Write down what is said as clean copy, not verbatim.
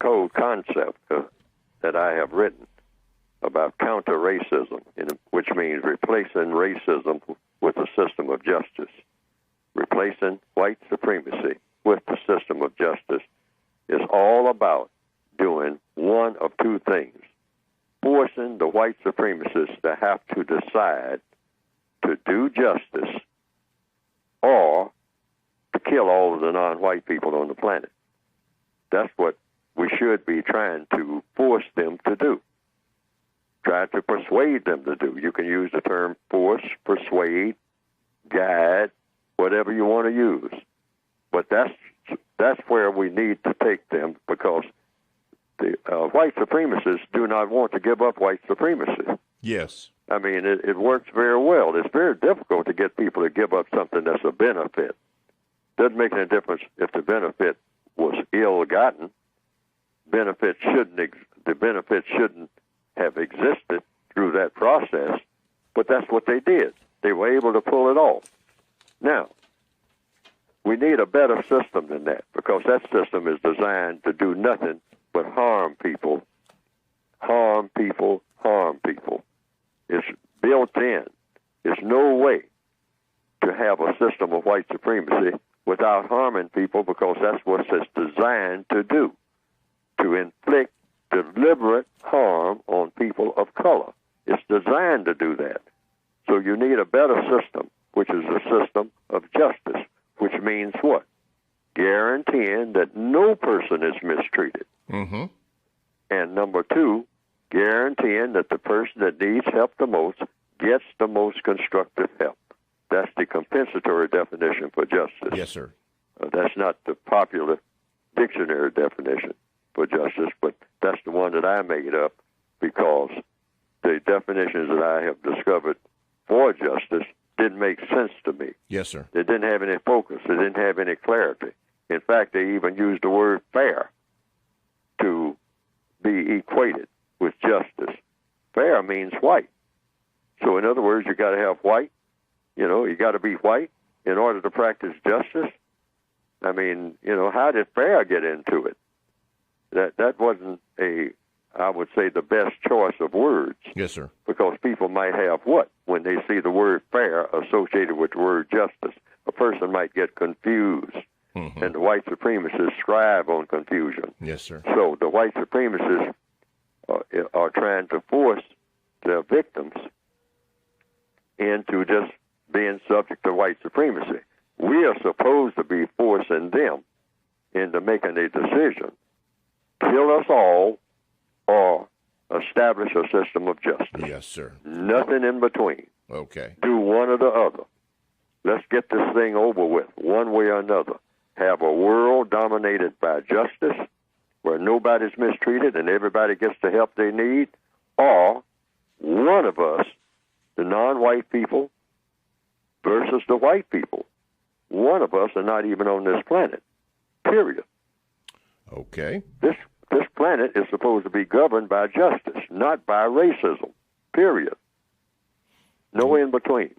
code concept that I have written about counter-racism, which means replacing racism with a system of justice. Replacing white supremacy with the system of justice is all about doing one of two things: forcing the white supremacists to have to decide to do justice or to kill all of the non-white people on the planet. That's what we should be trying to force them to do. Try to persuade them to do. You can use the term force, persuade, guide, whatever you want to use. But that's where we need to take them, because the white supremacists do not want to give up white supremacy. Yes. I mean, it works very well. It's very difficult to get people to give up something that's a benefit. Doesn't make any difference if the benefit was ill-gotten. The benefit shouldn't have existed through that process, but that's what they did. They were able to pull it off. Now, we need a better system than that, because that system is designed to do nothing but harm people, harm people, harm people. It's built in. There's no way to have a system of white supremacy without harming people, because that's what it's designed to do, to inflict deliberate harm on people of color. It's designed to do that. So you need a better system, which is a system of justice, which means what? Guaranteeing that no person is mistreated. Mm-hmm. And number two, guaranteeing that the person that needs help the most gets the most constructive help. That's the compensatory definition for justice. Yes, sir. That's not the popular dictionary definition for justice, but that's the one that I made up, because the definitions that I have discovered for justice didn't make sense to me. Yes, sir. They didn't have any focus. They didn't have any clarity. In fact, they even used the word fair to be equated with justice. Fair means white. So in other words, you got to have white. You got to be white in order to practice justice. I mean, how did fair get into it? That wasn't I would say, the best choice of words. Yes, sir. Because people might have what? When they see the word fair associated with the word justice, a person might get confused. Mm-hmm. And the white supremacists thrive on confusion. Yes, sir. So the white supremacists are trying to force their victims into just being subject to white supremacy. We are supposed to be forcing them into making a decision: kill us all or establish a system of justice. Yes, sir. Nothing in between. Okay. Do one or the other. Let's get this thing over with, one way or another. Have a world dominated by justice, where nobody's mistreated and everybody gets the help they need, or one of us, the non-white people, versus the white people. One of us are not even on this planet, period. Okay. This planet is supposed to be governed by justice, not by racism, period. No in between.